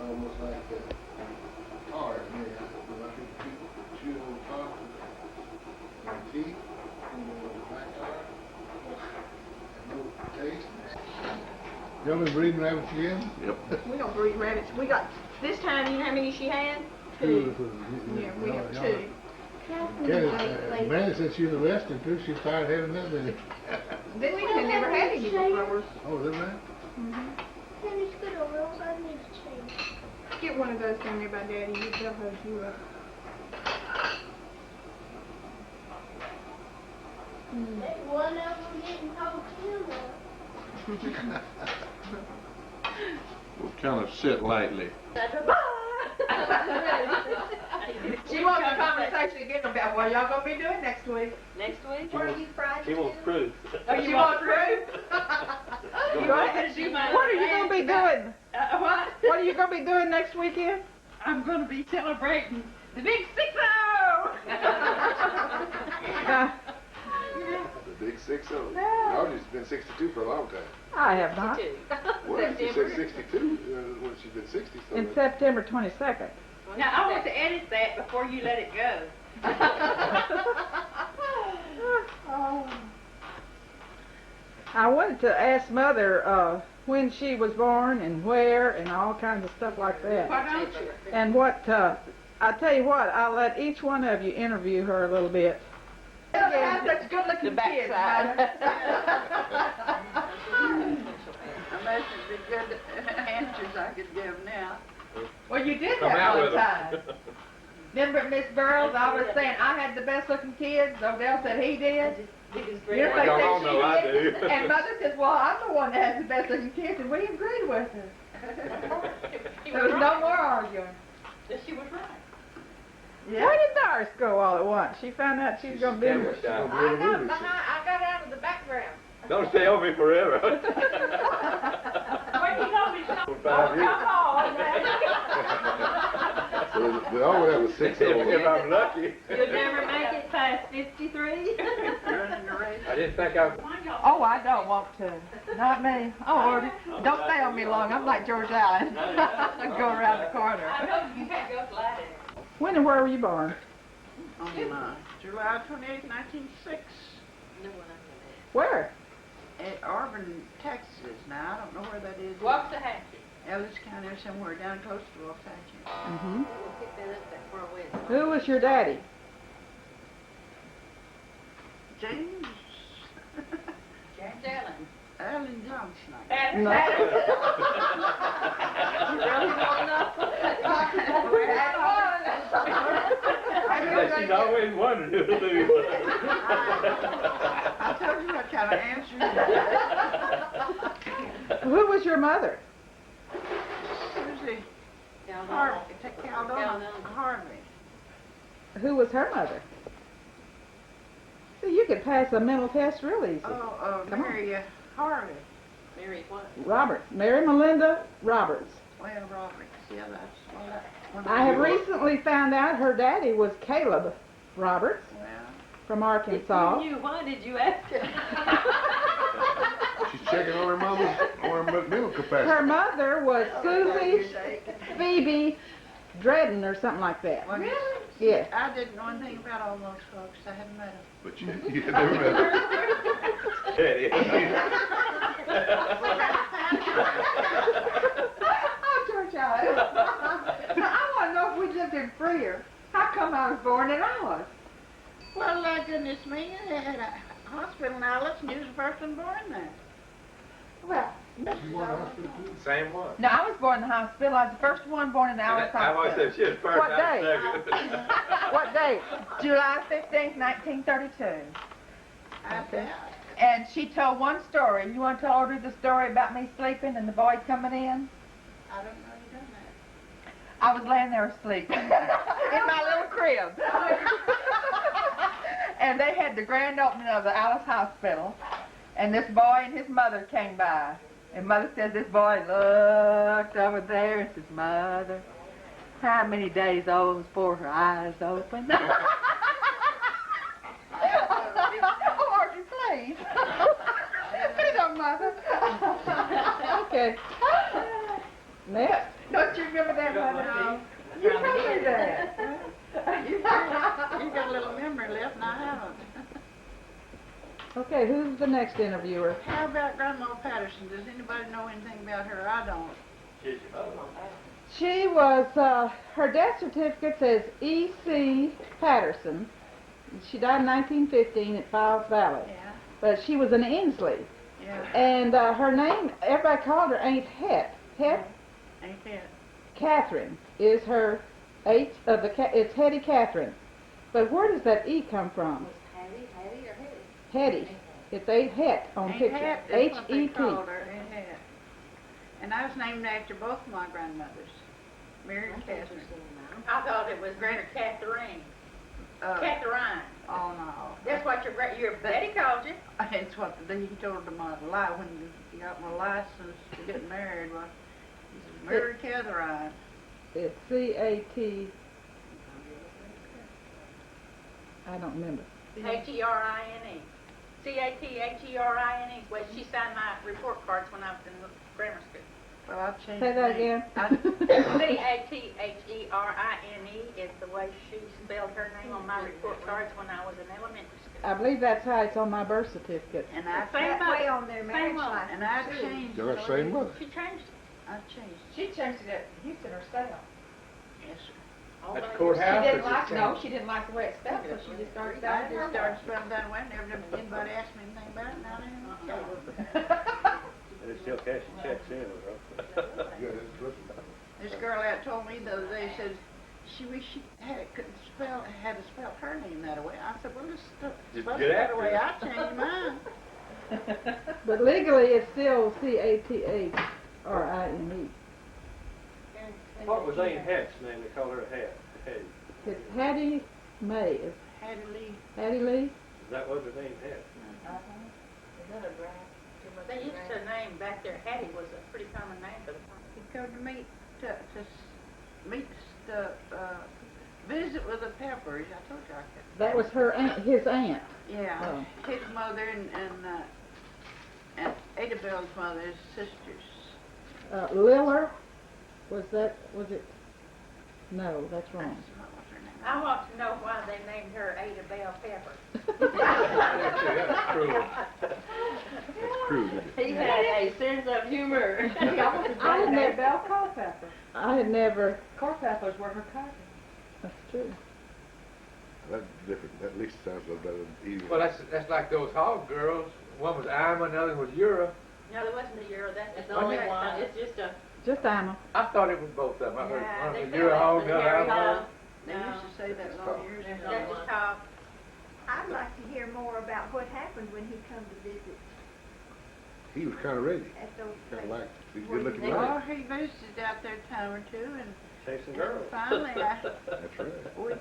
Almost like the hard, man. Like people chew on top of the teeth and the back hard. No taste. Y'all been breeding rabbits again? Yep. We don't breed rabbits. We got, this time, you know how many she had? Two. Yeah, we have two. Amanda said she was arrested too. She started having that many. Then we had never had any before. Oh, is that right? Get one of those down there by Daddy. They'll hold you up. One of them getting hold him up. We'll kind of sit lightly. She wants a conversation again about what y'all gonna be doing next week. Next week? Or you fried He wants proof. Oh, you want proof? What are you gonna be doing? What? What are you gonna be doing next weekend? I'm going to be celebrating the big 6-0! The big 6-0. Audrey's been 62 for a long time. I have not. Well, she said 62 when she's been 60. So In September 22nd. Now, I want to edit that before you let it go. I wanted to ask Mother when she was born and where and all kinds of stuff like that. Why don't you? And what, I tell you what, I'll let each one of you interview her a little bit. Have such good looking kids, Mother. Unless it'd be good answers I could give now. Well, you did Come that out one with 'em. time. Remember Miss Burroughs always saying I had the best looking kids, Odell said he did. You know, they Y'all said all she know I did. do. And Mother says, well, I'm the one that has the best looking kids, and we agreed with her. There was no more arguing. She was right. Yeah. Where did Doris go all at once? She found out she was going to be Camera here. shy. I got out of the background. Don't stay over me forever. Where you gonna be? For 5 years. Come on, man. So they always have a 6-0. If I'm lucky. You'll never make it past 53. I didn't think I. Oh, I don't want to. Not me. Oh, Lord. Don't stay on me long. I'm like George Allen. I go around the corner. I know you can't go sliding. When and where were you born? On July 28, 1906, Where? at Auburn, Texas. Now, I don't know where that is. Waxahachie. Ellis County or somewhere down close to Waxahachie. Mm-hmm. We'll pick that up that far away. Who was your daddy? James James Allen. Allen Johnson. No. You really don't know? She's always wondered who to do. I told you what kind of answer. Who was your mother? Susie Caldona. Caldona Harvey. Who was her mother? See, you could pass a mental test real easy. Oh, Come on. Mary Harvey. Mary what? Roberts. Mary Melinda Roberts. Well, Roberts. Yeah, that's one. I have recently found out her daddy was Caleb Roberts Well, from Arkansas. You, why did you ask her? She's checking on her mama's or her mental capacity. Her mother was Susie Phoebe Dredden or something like that. well, Yes. I didn't know anything about all those folks. I hadn't met them. But you never met her. Oh, George Allen. I want to know if we lived in Freer. How come I was born in Alice? Well, goodness me, they had a hospital in Alice, and you was the first one born there. Well, You want a hospital too? Same one. no, I was born in the hospital. I was the first one born in Alice I always Hospital. said she was first. What I day? was second. What date? July 15th, 1932. Okay. And she told one story. You want to tell Audrey the story about me sleeping and the boy coming in? I don't know you done that. I was laying there asleep in my little crib. And they had the grand opening of the Alice Hospital. And this boy and his mother came by. And Mother says this boy looked over there and says, Mother, how many days old before her eyes opened? Oh, Audrey, please. Please don't, Mother. Okay. Next. Don't you remember that, Mother? You told me that. You got a little memory left, and I haven't. Okay, who's the next interviewer? How about Grandma Patterson? Does anybody know anything about her? I don't. She was, her death certificate says E.C. Patterson. She died in 1915 at Files Valley. Yeah. But she was an Inslee. Yeah. And her name, everybody called her Aunt Het. Het? Ain't that? Catherine is her H of the, it's Hetty Catherine. But where does that E come from? Hattie or Hetty? Hetty. It's a Het on Ain't picture. Het is what they H-E-T. called her. Ain't Het. And I was named after both of my grandmothers, Mary and Catherine. I thought it was Grandma Catherine. Catherine. Oh no. That's what your daddy called you. It's what he told them my lie when he got my license to get married. Well, he said, Mary Catherine. It's C-A-T. I don't remember. H-E-R-I-N-E. C-A-T-H-E-R-I-N-E. Well, she signed my report cards when I was in grammar school. Well, I've changed Say that the name. again. C-A-T-H-E-R-I-N-E is the way she spelled her name on my report cards when I was in elementary school. I believe that's how it's on my birth certificate. And I Same That way mother. on their Same marriage one. license. and I too. changed. You're that same mother. She changed it. I changed. She changed it at Houston herself. Yes, sir. All At the over. courthouse? She didn't like, no, she didn't like the way it spelled, so she just started I spelling just it started spelling that way. Never anybody asked me anything about it. Now they know. And they still cashing checks in, bro. Yeah, that's good. This girl out told me the other day, says she wished she had to spell her name that way. I said, well, just spell it get that after way. it. I changed mine. But legally, it's still C-A-T-H-R-I-N-E. What was Aunt Hat's name? They called her a Hat. Hattie. It's Hattie May. Is Hattie Lee. Hattie Lee? Is that what her name had? They used to name back there, Hattie was a pretty common name for the time. He come to meet, visit with the Peppers. I told you I could. That was her aunt, his aunt. Yeah, Oh. his mother and Ada Bell's mother's sisters. Liller? Was it? No, that's wrong. That's not what her name I want to know why they named her Ada Bell Pepper. That's cruel. That's crude, isn't it? He had a sense of humor. I had never, Bell Culpepper. I had never. Culpeppers were her cousin. That's true. That's different. That at least sounds a little better than easy. Well, that's like those hog girls. One was Irma, another was Ura. No, there wasn't a year. That's It's the only only one. one. It's just a. Just Alma. I thought it was both of them. I heard Yeah, one they was said Ura it hog, was the other Harry Irma. Hog. They used to say that long years ago. That's just called. I'd like to hear more about what happened when he come to visit He was kind of ready. at those Kind of places. like, he's a good looking They- Well, guy. he visited out there a time or two, and Chasing girls. finally That's right. we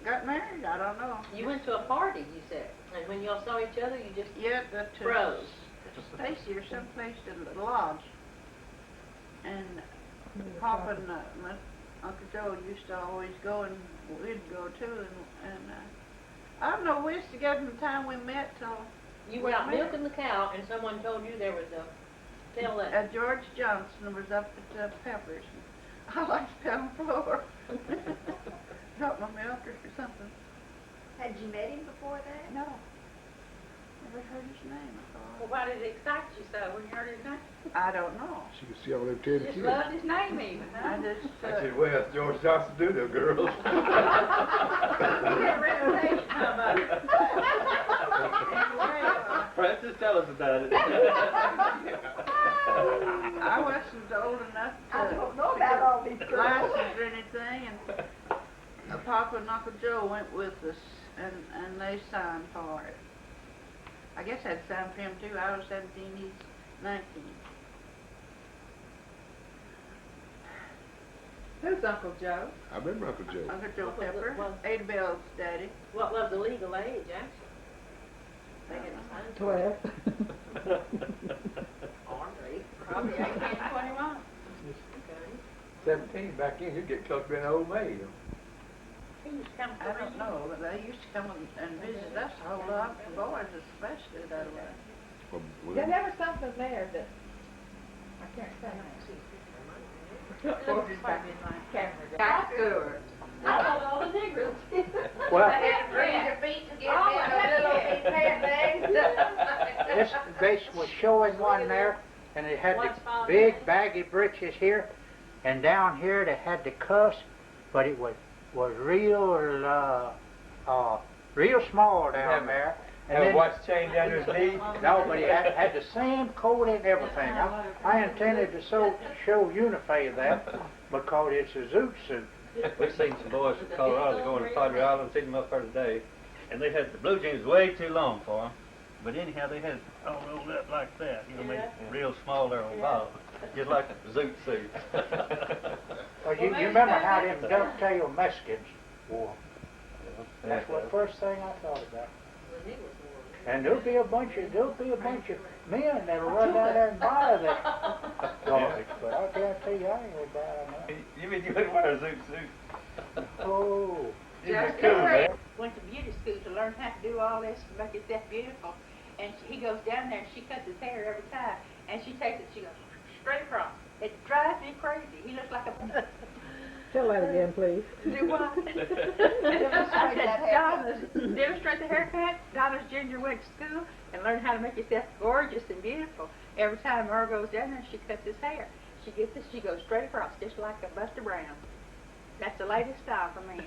got married. I don't know. You went to a party, you said, and when y'all saw each other, you just Yeah, that froze. Stacy or someplace to the lodge. And Papa and my Uncle Joe used to always go, and we'd go too. And I don't know, we used to go from the time we met till You were out milking the cow, and someone told you there was a tell that. George Johnson was up at Peppers. I like to pound floor. Drop my milk or something. Had you met him before that? No. Never heard his name. Well, why did it excite you so when you heard his name? I don't know. She could see all them You teddy just kids. loved his name even, I huh? just, I said, well, George Johnson do them girls. You had a reputation, how about it? Francis, tell us about it. I wasn't old enough to I don't know about all these girls. license or anything, and Papa and Uncle Joe went with us, and they signed for it. I guess I'd signed for him too. I was 17, he's 19. Who's Uncle Joe? I remember Uncle Joe. Uncle Joe What was it? Pepper, Well- Ada Bell's daddy. What was the legal age, actually? They had to sign for it. 12. Probably 18, 21. Okay. 17, back in, you'd get close to being an old maid. He used to come I don't know, but they used to come and visit us a whole lot, the boys especially that way. Well, There was something there that, I can't say. Or just back in my camera. Back to I told all the niggers. Well, this base was showing one there, and it had the big baggy britches here, and down here they had the cuffs, but it was real small down there. And then, watch chain down his knee? no, but he had the same coat and everything. I intended to show Unify that because it's a zoot suit. We've seen some boys from Colorado going to Padre Island, seen them up there today, and they had the blue jeans way too long for them. But anyhow, they had it all rolled up like that, you know, made it real small there on bottom, just like a zoot suit. Well, you remember how them duck-tail Mexicans wore? That's what first thing I thought about. And there'll be a bunch of men that'll run down there and buy that garbage. But I guarantee you, I ain't gonna buy them. You mean you wouldn't wear a zoot suit? Oh, Just cool, man. Went to beauty school to learn how to do all this to make yourself beautiful. And he goes down there and she cuts his hair every time. And she takes it, she goes straight across. It drives me crazy. He looks like a... Tell that again, please. Do what? I said, demonstrate the haircut. Donna's Junior went to school and learned how to make yourself gorgeous and beautiful. Every time Merle goes down there, she cuts his hair. She gets this, she goes straight across, just like a Buster Brown. That's the latest style for men.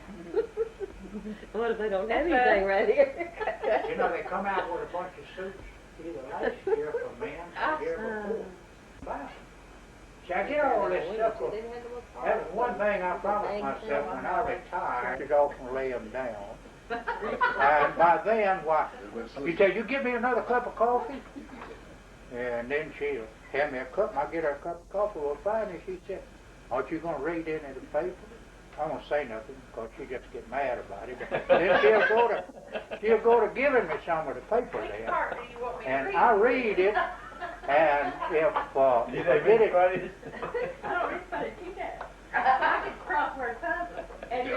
What if they don't have anything right here? you know, they come out with a bunch of suits either last year for men or the year before. Wow. See, I get all this stuff. That was one thing I promised myself when I retired, to go and lay them down. And by then, why, you tell you give me another cup of coffee? And then she'll hand me a cup, and I get her a cup of coffee. Well, finally, she said, aren't you going to read any of the paper? I won't say nothing, because she just get mad about it. But then she'll go to giving me some of the paper then. And I read it, and if I get it, I don't really funny. Keep that. I could crossword puzzle. And